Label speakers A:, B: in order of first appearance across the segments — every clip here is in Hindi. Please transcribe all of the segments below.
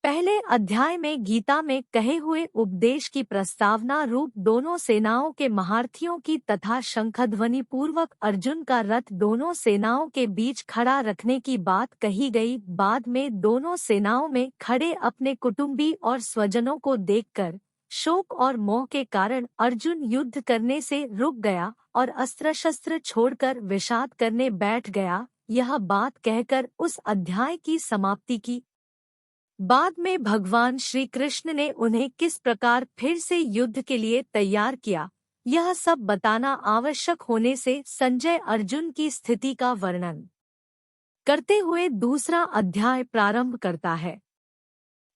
A: पहले अध्याय में गीता में कहे हुए उपदेश की प्रस्तावना रूप दोनों सेनाओं के महारथियों की तथा शंखध्वनि पूर्वक अर्जुन का रथ दोनों सेनाओं के बीच खड़ा रखने की बात कही गई। बाद में दोनों सेनाओं में खड़े अपने कुटुंबी और स्वजनों को देखकर शोक और मोह के कारण अर्जुन युद्ध करने से रुक गया और अस्त्र शस्त्र छोड़कर विषाद करने बैठ गया। यह बात कहकर उस अध्याय की समाप्ति की। बाद में भगवान श्री कृष्ण ने उन्हें किस प्रकार फिर से युद्ध के लिए तैयार किया, यह सब बताना आवश्यक होने से संजय अर्जुन की स्थिति का वर्णन करते हुए दूसरा अध्याय प्रारंभ करता है।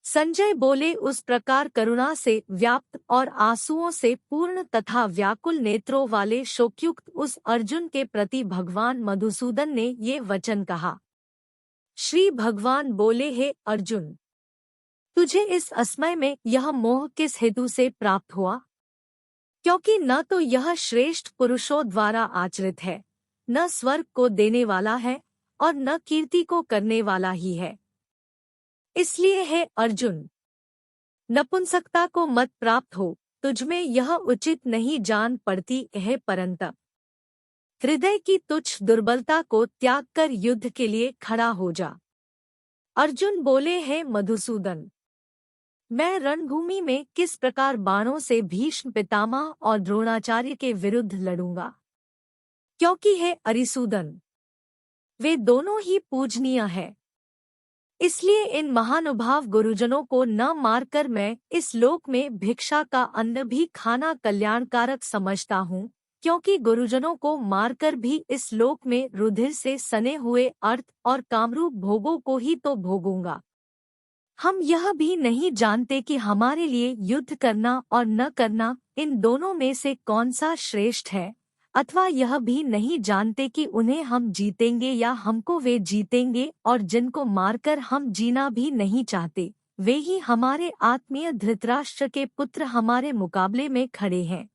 A: संजय बोले, उस प्रकार करुणा से व्याप्त और आंसुओं से पूर्ण तथा व्याकुल नेत्रों वाले शोकयुक्त उस अर्जुन के प्रति भगवान मधुसूदन ने ये वचन कहा। श्री भगवान बोले, हे अर्जुन, तुझे इस असमय में यह मोह किस हेतु से प्राप्त हुआ? क्योंकि न तो यह श्रेष्ठ पुरुषों द्वारा आचरित है, न स्वर्ग को देने वाला है और न कीर्ति को करने वाला ही है। इसलिए है अर्जुन, नपुंसकता को मत प्राप्त हो, तुझमें यह उचित नहीं जान पड़ती है, परंतु हृदय की तुच्छ दुर्बलता को त्याग कर युद्ध के लिए खड़ा हो जा। अर्जुन बोले, हैं मधुसूदन, मैं रणभूमि में किस प्रकार बाणों से भीष्म पितामह और द्रोणाचार्य के विरुद्ध लड़ूंगा? क्योंकि है अरिसूदन, वे दोनों ही पूजनीय हैं। इसलिए इन महानुभाव गुरुजनों को न मारकर मैं इस लोक में भिक्षा का अन्न भी खाना कल्याणकारक समझता हूँ, क्योंकि गुरुजनों को मारकर भी इस लोक में रुधिर से सने हुए अर्थ और कामरूप भोगों को ही तो भोगूंगा। हम यह भी नहीं जानते कि हमारे लिए युद्ध करना और न करना, इन दोनों में से कौन सा श्रेष्ठ है, अथवा यह भी नहीं जानते कि उन्हें हम जीतेंगे या हमको वे जीतेंगे, और जिनको मारकर हम जीना भी नहीं चाहते, वे ही हमारे आत्मीय धृतराष्ट्र के पुत्र हमारे मुकाबले में खड़े हैं।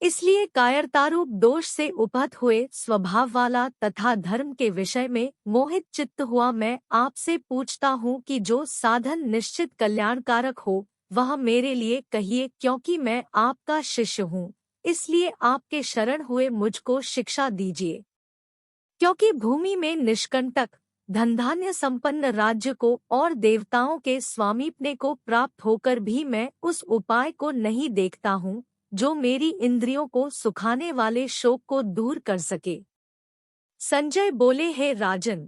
A: इसलिए कायरतारूप दोष से उपहत हुए स्वभाव वाला तथा धर्म के विषय में मोहित चित्त हुआ मैं आपसे पूछता हूँ कि जो साधन निश्चित कल्याणकारक हो वह मेरे लिए कहिए, क्योंकि मैं आपका शिष्य हूँ। इसलिए आपके शरण हुए मुझको शिक्षा दीजिए। क्योंकि भूमि में निष्कंटक धनधान्य संपन्न राज्य को और देवताओं के स्वामीपने को प्राप्त होकर भी मैं उस उपाय को नहीं देखता हूँ जो मेरी इंद्रियों को सुखाने वाले शोक को दूर कर सके। संजय बोले, हे राजन,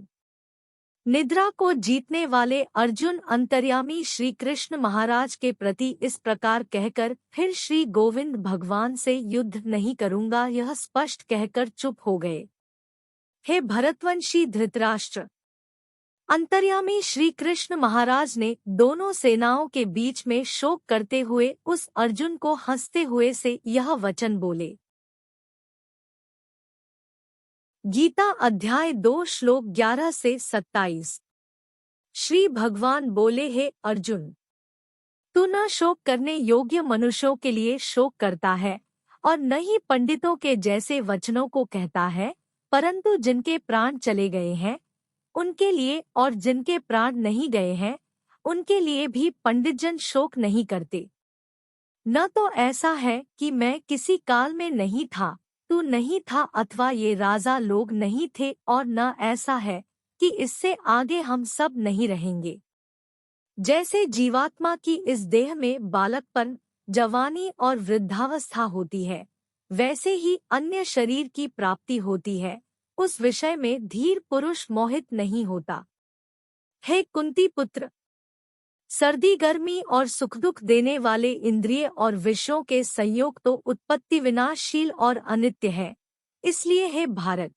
A: निद्रा को जीतने वाले अर्जुन अंतर्यामी श्री कृष्ण महाराज के प्रति इस प्रकार कहकर फिर श्री गोविंद भगवान से युद्ध नहीं करूंगा यह स्पष्ट कहकर चुप हो गए। हे भरतवंशी धृतराष्ट्र, अंतर्यामी श्री कृष्ण महाराज ने दोनों सेनाओं के बीच में शोक करते हुए उस अर्जुन को हंसते हुए से यह वचन बोले। गीता अध्याय 2 श्लोक 11 से 27। श्री भगवान बोले, हे अर्जुन, तू न शोक करने योग्य मनुष्यों के लिए शोक करता है और न ही पंडितों के जैसे वचनों को कहता है, परंतु जिनके प्राण चले गए हैं उनके लिए और जिनके प्राण नहीं गए हैं उनके लिए भी पंडितजन शोक नहीं करते। न तो ऐसा है कि मैं किसी काल में नहीं था, तू नहीं था, अथवा ये राजा लोग नहीं थे, और न ऐसा है कि इससे आगे हम सब नहीं रहेंगे। जैसे जीवात्मा की इस देह में बालकपन, जवानी और वृद्धावस्था होती है, वैसे ही अन्य शरीर की प्राप्ति होती है, उस विषय में धीर पुरुष मोहित नहीं होता। हे कुंती पुत्र, सर्दी गर्मी और सुख दुख देने वाले इंद्रिय और विषयों के संयोग तो उत्पत्ति विनाशशील और अनित्य है। इसलिए हे भारत,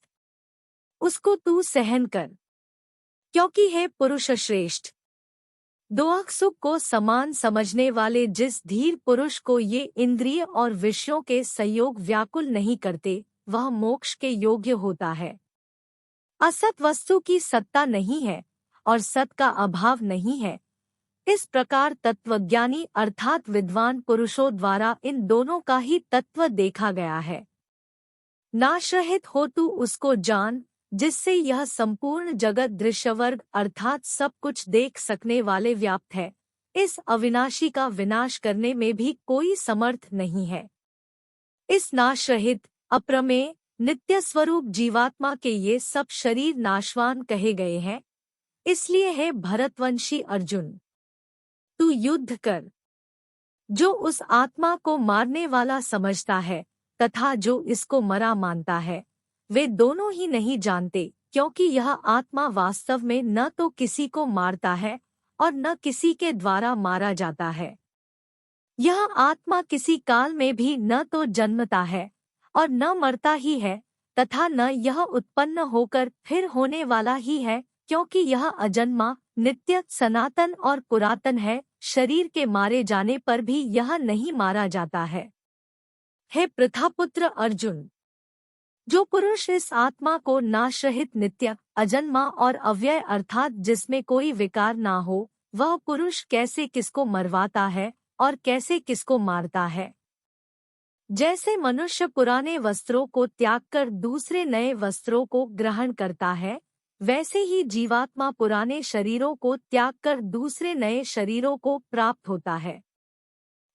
A: उसको तू सहन कर, क्योंकि हे पुरुष श्रेष्ठ, दुख सुख को समान समझने वाले जिस धीर पुरुष को ये इंद्रिय और विषयों के संयोग व्याकुल नहीं करते, वह मोक्ष के योग्य होता है। असत वस्तु की सत्ता नहीं है और सत का अभाव नहीं है। इस प्रकार तत्वज्ञानी अर्थात विद्वान पुरुषों द्वारा इन दोनों का ही तत्व देखा गया है। नाशरहित हो तू उसको जान, जिससे यह संपूर्ण जगत दृश्यवर्ग अर्थात सब कुछ देख सकने वाले व्याप्त है, इस अविनाशी का विनाश करने में भी कोई समर्थ नहीं है। इस नाशरहित, अप्रमेय, नित्य स्वरूप जीवात्मा के ये सब शरीर नाशवान कहे गए हैं। इसलिए है भरतवंशी अर्जुन, तू युद्ध कर। जो उस आत्मा को मारने वाला समझता है तथा जो इसको मरा मानता है, वे दोनों ही नहीं जानते, क्योंकि यह आत्मा वास्तव में न तो किसी को मारता है और न किसी के द्वारा मारा जाता है। यह आत्मा किसी काल में भी न तो जन्मता है और न मरता ही है, तथा न यह उत्पन्न होकर फिर होने वाला ही है, क्योंकि यह अजन्मा, नित्य, सनातन और पुरातन है। शरीर के मारे जाने पर भी यह नहीं मारा जाता है। हे पृथापुत्र अर्जुन, जो पुरुष इस आत्मा को नाशरहित, नित्य, अजन्मा और अव्यय अर्थात जिसमें कोई विकार ना हो, वह पुरुष कैसे किसको मरवाता है और कैसे किसको मारता है। जैसे मनुष्य पुराने वस्त्रों को त्याग कर दूसरे नए वस्त्रों को ग्रहण करता है, वैसे ही जीवात्मा पुराने शरीरों को त्याग कर दूसरे नए शरीरों को प्राप्त होता है।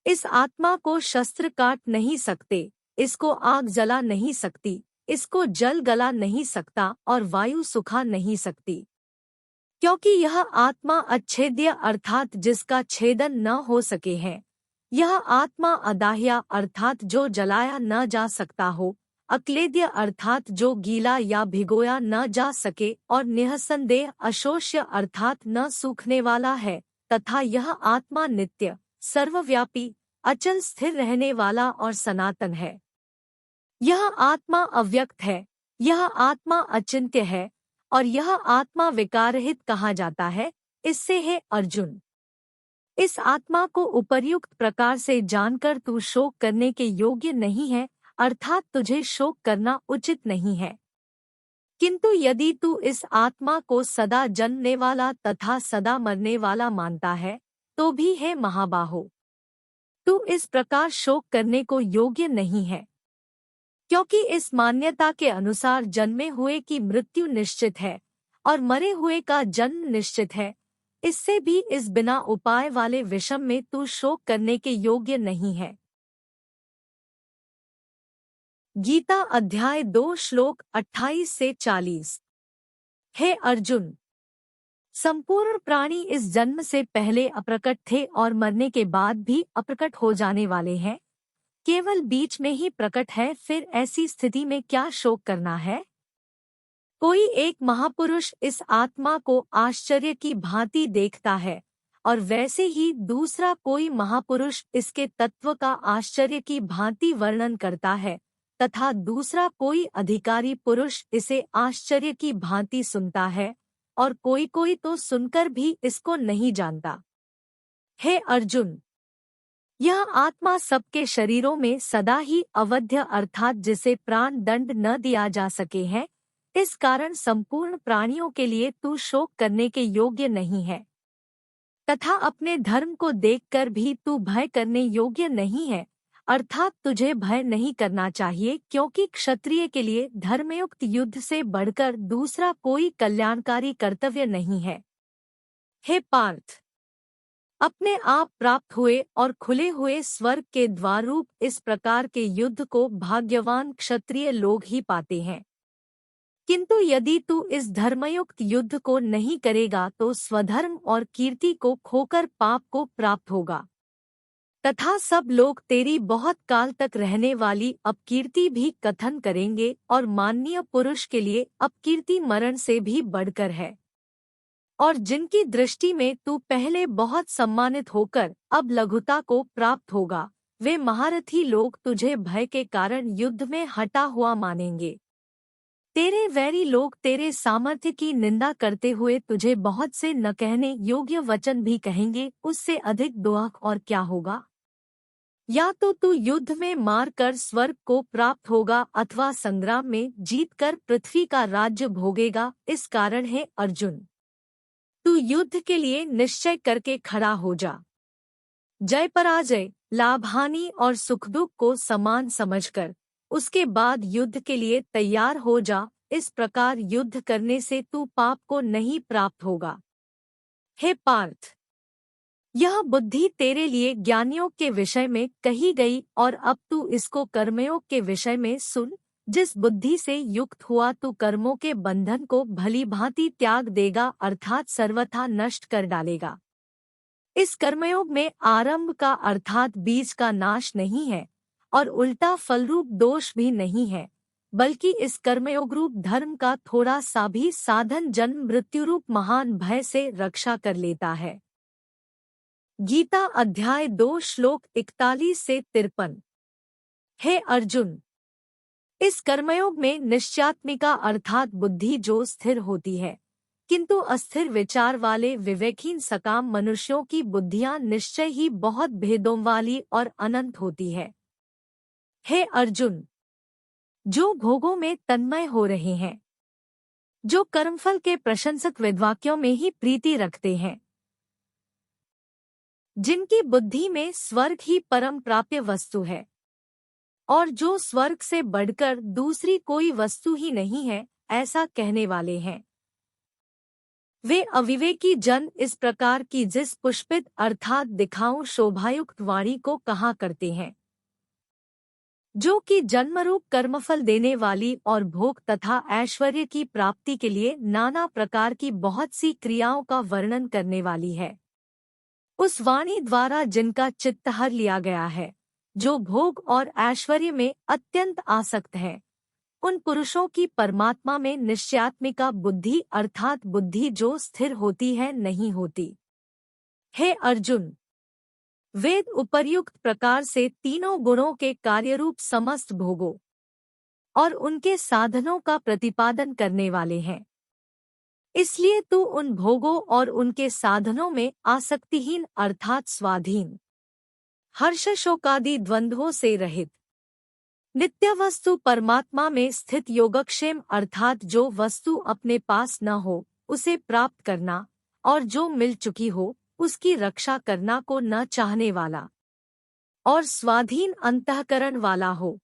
A: इस आत्मा को शस्त्र काट नहीं सकते, इसको आग जला नहीं सकती, इसको जल गला नहीं सकता और वायु सुखा नहीं सकती, क्योंकि यह आत्मा अच्छेद्य अर्थात जिसका छेदन न हो सके है। यह आत्मा अदाह्य अर्थात जो जलाया न जा सकता हो, अक्लेद्य अर्थात जो गीला या भिगोया न जा सके और निःसंदेह अशोष्य अर्थात न सूखने वाला है, तथा यह आत्मा नित्य, सर्वव्यापी, अचल स्थिर रहने वाला और सनातन है। यह आत्मा अव्यक्त है, यह आत्मा अचिंत्य है और यह आत्मा विकाररहित कहा जाता है। इससे है अर्जुन, इस आत्मा को उपर्युक्त प्रकार से जानकर तू शोक करने के योग्य नहीं है, अर्थात तुझे शोक करना उचित नहीं है। किंतु यदि तू इस आत्मा को सदा जन्मने वाला तथा सदा मरने वाला मानता है, तो भी है महाबाहो, तू इस प्रकार शोक करने को योग्य नहीं है, क्योंकि इस मान्यता के अनुसार जन्मे हुए की मृत्यु निश्चित है और मरे हुए का जन्म निश्चित है। इससे भी इस बिना उपाय वाले विषम में तू शोक करने के योग्य नहीं है। गीता अध्याय 2 श्लोक 28 से 40। हे अर्जुन, संपूर्ण प्राणी इस जन्म से पहले अप्रकट थे और मरने के बाद भी अप्रकट हो जाने वाले हैं, केवल बीच में ही प्रकट है। फिर ऐसी स्थिति में क्या शोक करना है। कोई एक महापुरुष इस आत्मा को आश्चर्य की भांति देखता है और वैसे ही दूसरा कोई महापुरुष इसके तत्व का आश्चर्य की भांति वर्णन करता है, तथा दूसरा कोई अधिकारी पुरुष इसे आश्चर्य की भांति सुनता है और कोई कोई तो सुनकर भी इसको नहीं जानता। हे अर्जुन, यह आत्मा सबके शरीरों में सदा ही अवध्य अर्थात जिसे प्राण दंड न दिया जा सके है, इस कारण संपूर्ण प्राणियों के लिए तू शोक करने के योग्य नहीं है, तथा अपने धर्म को देखकर भी तू भय करने योग्य नहीं है, अर्थात तुझे भय नहीं करना चाहिए, क्योंकि क्षत्रिय के लिए धर्मयुक्त युद्ध से बढ़कर दूसरा कोई कल्याणकारी कर्तव्य नहीं है। हे पार्थ, अपने आप प्राप्त हुए और खुले हुए स्वर्ग के द्वारूप इस प्रकार के युद्ध को भाग्यवान क्षत्रिय लोग ही पाते हैं। किंतु यदि तू इस धर्मयुक्त युद्ध को नहीं करेगा तो स्वधर्म और कीर्ति को खोकर पाप को प्राप्त होगा, तथा सब लोग तेरी बहुत काल तक रहने वाली अपकीर्ति भी कथन करेंगे, और माननीय पुरुष के लिए अपकीर्ति मरण से भी बढ़कर है। और जिनकी दृष्टि में तू पहले बहुत सम्मानित होकर अब लघुता को प्राप्त होगा, वे महारथी लोग तुझे भय के कारण युद्ध में हटा हुआ मानेंगे। तेरे वैरी लोग तेरे सामर्थ्य की निंदा करते हुए तुझे बहुत से न कहने योग्य वचन भी कहेंगे, उससे अधिक दुख और क्या होगा। या तो तू युद्ध में मार कर स्वर्ग को प्राप्त होगा अथवा संग्राम में जीतकर पृथ्वी का राज्य भोगेगा। इस कारण है अर्जुन, तू युद्ध के लिए निश्चय करके खड़ा हो जा। जय पराजय, लाभ हानि और सुख दुख को समान समझकर उसके बाद युद्ध के लिए तैयार हो जा, इस प्रकार युद्ध करने से तू पाप को नहीं प्राप्त होगा। हे पार्थ, यह बुद्धि तेरे लिए ज्ञानियों के विषय में कही गई और अब तू इसको कर्मयोग के विषय में सुन। जिस बुद्धि से युक्त हुआ तू कर्मों के बंधन को भली भांति त्याग देगा अर्थात सर्वथा नष्ट कर डालेगा। इस कर्मयोग में आरंभ का अर्थात बीज का नाश नहीं है और उल्टा फलरूप दोष भी नहीं है, बल्कि इस कर्मयोग रूप धर्म का थोड़ा सा भी साधन जन्म मृत्यु रूप महान भय से रक्षा कर लेता है। गीता अध्याय 2 श्लोक 41 से 53। हे अर्जुन, इस कर्मयोग में निश्चयात्मिका अर्थात बुद्धि जो स्थिर होती है, किंतु अस्थिर विचार वाले विवेकहीन सकाम मनुष्यों की बुद्धियां निश्चय ही बहुत भेदों वाली और अनंत होती है। हे अर्जुन, जो भोगों में तन्मय हो रहे हैं, जो कर्मफल के प्रशंसक वेदवाक्यों में ही प्रीति रखते हैं, जिनकी बुद्धि में स्वर्ग ही परम प्राप्य वस्तु है और जो स्वर्ग से बढ़कर दूसरी कोई वस्तु ही नहीं है, ऐसा कहने वाले हैं, वे अविवेकी जन इस प्रकार की जिस पुष्पित अर्थात दिखाऊं शोभायुक्त वाणी को कहा करते हैं, जो कि जन्मरूप कर्मफल देने वाली और भोग तथा ऐश्वर्य की प्राप्ति के लिए नाना प्रकार की बहुत सी क्रियाओं का वर्णन करने वाली है। उस वाणी द्वारा जिनका चित्त हर लिया गया है, जो भोग और ऐश्वर्य में अत्यंत आसक्त है, उन पुरुषों की परमात्मा में निश्चयात्मिका बुद्धि अर्थात बुद्धि जो स्थिर होती है नहीं होती। हे अर्जुन, वेद उपर्युक्त प्रकार से तीनों गुणों के कार्यरूप समस्त भोगों और उनके साधनों का प्रतिपादन करने वाले हैं। इसलिए तू उन भोगों और उनके साधनों में आसक्तिहीन अर्थात स्वाधीन, हर्ष शोकादि द्वंद्वों से रहित, नित्य वस्तु परमात्मा में स्थित योगक्षेम अर्थात जो वस्तु अपने पास न हो उसे प्राप्त करना और जो मिल चुकी हो उसकी रक्षा करना को न चाहने वाला और स्वाधीन अंतःकरण वाला हो।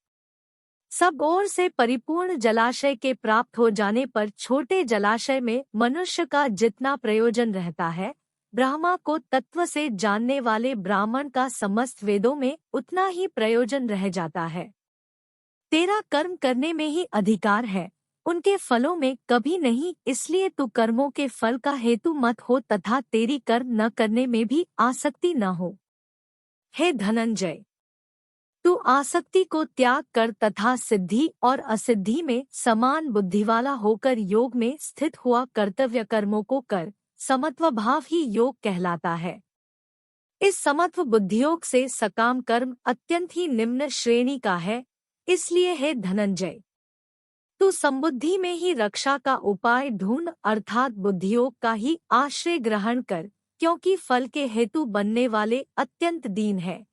A: सब ओर से परिपूर्ण जलाशय के प्राप्त हो जाने पर छोटे जलाशय में मनुष्य का जितना प्रयोजन रहता है, ब्रह्मा को तत्व से जानने वाले ब्राह्मण का समस्त वेदों में उतना ही प्रयोजन रह जाता है। तेरा कर्म करने में ही अधिकार है, उनके फलों में कभी नहीं, इसलिए तू कर्मों के फल का हेतु मत हो तथा तेरी कर्म न करने में भी आसक्ति न हो। हे धनंजय, तू आसक्ति को त्याग कर तथा सिद्धि और असिद्धि में समान बुद्धिवाला होकर योग में स्थित हुआ कर्तव्य कर्मों को कर। समत्व भाव ही योग कहलाता है। इस समत्व बुद्धियोग से सकाम कर्म अत्यंत ही निम्न श्रेणी का है। इसलिए हे धनंजय, तू संबुद्धि में ही रक्षा का उपाय ढूंढ अर्थात बुद्धियोग का ही आश्रय ग्रहण कर, क्योंकि फल के हेतु बनने वाले अत्यंत दीन है।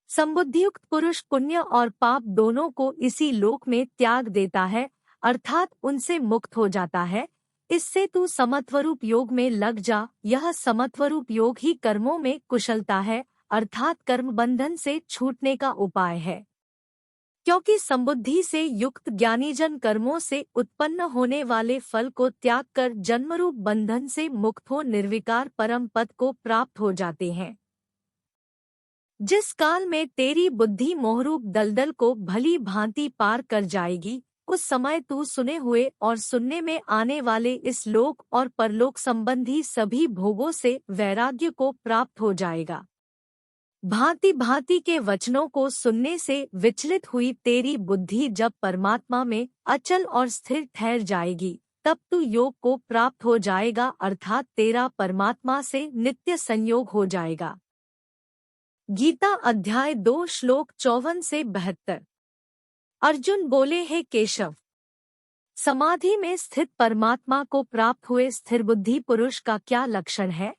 A: संबुद्धियुक्त पुरुष पुण्य और पाप दोनों को इसी लोक में त्याग देता है अर्थात उनसे मुक्त हो जाता है। इससे तू समत्वरूप योग में लग जा। यह समत्वरूप योग ही कर्मों में कुशलता है अर्थात कर्म बंधन से छूटने का उपाय है। क्योंकि संबुद्धि से युक्त ज्ञानीजन कर्मों से उत्पन्न होने वाले फल को त्याग कर जन्मरूप बंधन से मुक्त हो निर्विकार परम पद को प्राप्त हो जाते हैं। जिस काल में तेरी बुद्धि मोहरूप दलदल को भली भांति पार कर जाएगी, उस समय तू सुने हुए और सुनने में आने वाले इस लोक और परलोक संबंधी सभी भोगों से वैराग्य को प्राप्त हो जाएगा। भांति भांति के वचनों को सुनने से विचलित हुई तेरी बुद्धि जब परमात्मा में अचल और स्थिर ठहर जाएगी, तब तू योग को प्राप्त हो जाएगा अर्थात तेरा परमात्मा से नित्य संयोग हो जाएगा। गीता अध्याय 2 श्लोक 54 से 72। अर्जुन बोले, हे केशव, समाधि में स्थित परमात्मा को प्राप्त हुए स्थिर बुद्धि पुरुष का क्या लक्षण है?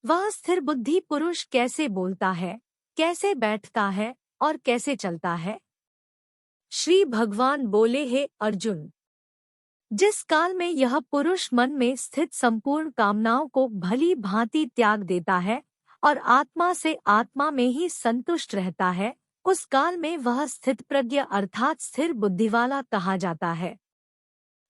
A: वह स्थिर बुद्धि पुरुष कैसे बोलता है, कैसे बैठता है और कैसे चलता है? श्री भगवान बोले, हे अर्जुन, जिस काल में यह पुरुष मन में स्थित संपूर्ण कामनाओं को भली भांति त्याग देता है और आत्मा से आत्मा में ही संतुष्ट रहता है, उस काल में वह स्थित प्रज्ञ अर्थात स्थिर बुद्धिवाला कहा जाता है।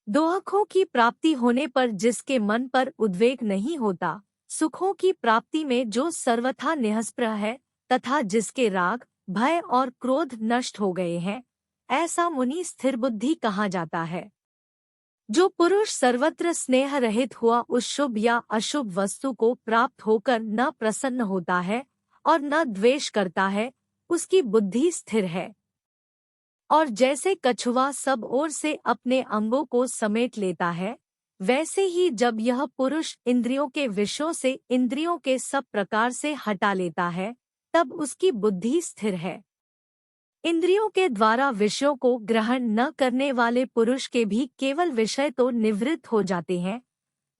A: दुखों की प्राप्ति होने पर जिसके मन पर उद्वेग नहीं होता, सुखों की प्राप्ति में जो सर्वथा निःस्पृह है तथा जिसके राग, भय और क्रोध नष्ट हो गए हैं, ऐसा मुनि स्थिर बुद्धि कहा जाता है। जो पुरुष सर्वत्र स्नेह रहित हुआ उस शुभ या अशुभ वस्तु को प्राप्त होकर न प्रसन्न होता है और न द्वेष करता है, उसकी बुद्धि स्थिर है। और जैसे कछुआ सब ओर से अपने अंगों को समेट लेता है, वैसे ही जब यह पुरुष इंद्रियों के विषयों से इंद्रियों के सब प्रकार से हटा लेता है, तब उसकी बुद्धि स्थिर है। इंद्रियों के द्वारा विषयों को ग्रहण न करने वाले पुरुष के भी केवल विषय तो निवृत्त हो जाते हैं,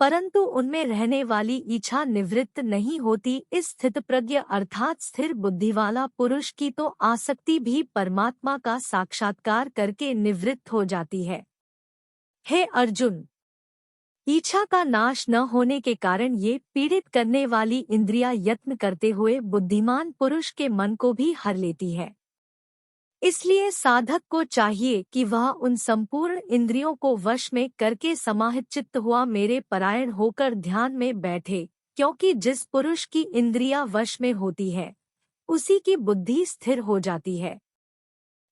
A: परंतु उनमें रहने वाली इच्छा निवृत्त नहीं होती। इस स्थितप्रज्ञ अर्थात स्थिर बुद्धि वाला पुरुष की तो आसक्ति भी परमात्मा का साक्षात्कार करके निवृत्त हो जाती है। हे अर्जुन, इच्छा का नाश न होने के कारण ये पीड़ित करने वाली इंद्रियां यत्न करते हुए बुद्धिमान पुरुष के मन को भी हर लेती है। इसलिए साधक को चाहिए कि वह उन संपूर्ण इंद्रियों को वश में करके समाहित चित्त हुआ मेरे परायण होकर ध्यान में बैठे, क्योंकि जिस पुरुष की इंद्रियां वश में होती है, उसी की बुद्धि स्थिर हो जाती है।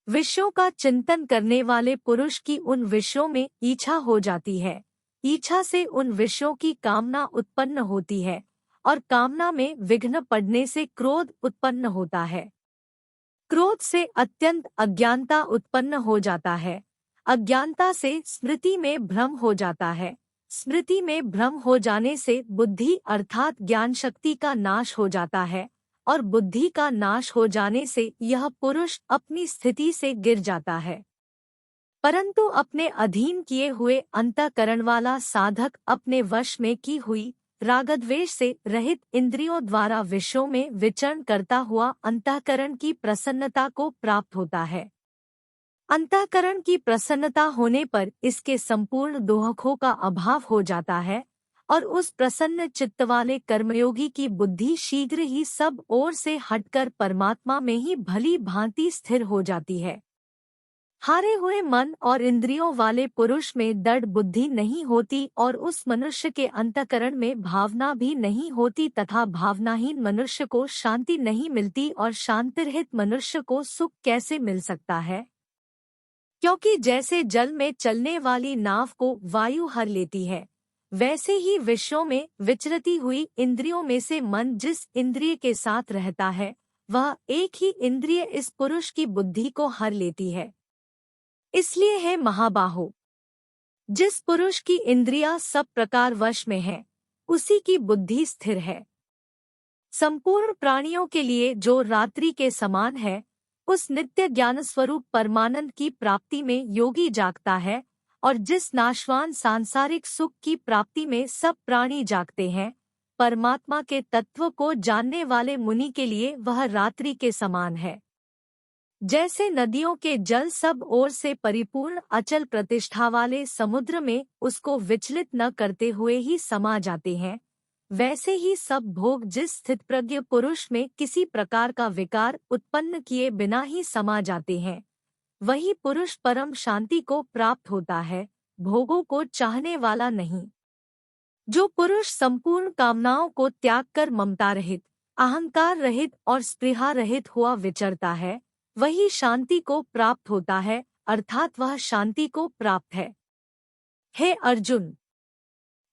A: विषयों का चिंतन करने वाले पुरुष की उन विषयों में इच्छा हो जाती है, इच्छा से उन विषयों की कामना उत्पन्न होती है, और कामना में विघ्न पड़ने से क्रोध उत्पन्न होता है। क्रोध से अत्यंत अज्ञानता उत्पन्न हो जाता है, अज्ञानता से स्मृति में भ्रम हो जाता है, स्मृति में भ्रम हो जाने से बुद्धि अर्थात ज्ञान शक्ति का नाश हो जाता है, और बुद्धि का नाश हो जाने से यह पुरुष अपनी स्थिति से गिर जाता है। परंतु अपने अधीन किए हुए अंतःकरण वाला साधक अपने वश में की हुई रागद्वेष से रहित इंद्रियों द्वारा विषयों में विचरण करता हुआ अंतःकरण की प्रसन्नता को प्राप्त होता है। अंतःकरण की प्रसन्नता होने पर इसके संपूर्ण दुखों का अभाव हो जाता है, और उस प्रसन्न चित्त वाले कर्मयोगी की बुद्धि शीघ्र ही सब ओर से हटकर परमात्मा में ही भली भांति स्थिर हो जाती है। हारे हुए मन और इंद्रियों वाले पुरुष में दृढ़ बुद्धि नहीं होती और उस मनुष्य के अंतःकरण में भावना भी नहीं होती तथा भावनाहीन मनुष्य को शांति नहीं मिलती और शांतिरहित मनुष्य को सुख कैसे मिल सकता है? क्योंकि जैसे जल में चलने वाली नाव को वायु हर लेती है, वैसे ही विषयों में विचरती हुई इंद्रियों में से मन जिस इंद्रिय के साथ रहता है, वह एक ही इंद्रिय इस पुरुष की बुद्धि को हर लेती है। इसलिए है महाबाहो, जिस पुरुष की इंद्रियां सब प्रकार वश में है, उसी की बुद्धि स्थिर है। संपूर्ण प्राणियों के लिए जो रात्रि के समान है, उस नित्य ज्ञान स्वरूप परमानंद की प्राप्ति में योगी जागता है, और जिस नाशवान सांसारिक सुख की प्राप्ति में सब प्राणी जागते हैं, परमात्मा के तत्व को जानने वाले मुनि के लिए वह रात्रि के समान है। जैसे नदियों के जल सब ओर से परिपूर्ण अचल प्रतिष्ठा वाले समुद्र में उसको विचलित न करते हुए ही समा जाते हैं, वैसे ही सब भोग जिस स्थितप्रज्ञ पुरुष में किसी प्रकार का विकार उत्पन्न किए बिना ही समा जाते हैं, वही पुरुष परम शांति को प्राप्त होता है, भोगों को चाहने वाला नहीं। जो पुरुष संपूर्ण कामनाओं को त्याग कर ममता रहित, अहंकार रहित और स्पृहा रहित हुआ विचरता है, वही शांति को प्राप्त होता है, अर्थात वह शांति को प्राप्त है। हे अर्जुन,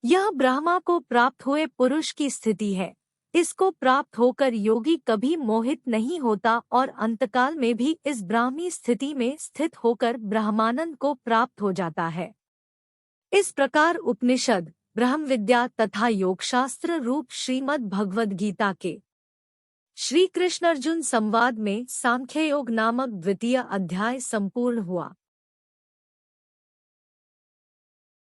A: यह ब्रह्मा को प्राप्त हुए पुरुष की स्थिति है। इसको प्राप्त होकर योगी कभी मोहित नहीं होता और अंतकाल में भी इस ब्राह्मी स्थिति में स्थित होकर ब्रह्मानंद को प्राप्त हो जाता है। इस प्रकार उपनिषद, ब्रह्म विद्या तथा योगशास्त्र रूप श्रीमद् भगवद गीता के श्री कृष्ण अर्जुन संवाद में सांख्य योग नामक द्वितीय अध्याय संपूर्ण हुआ।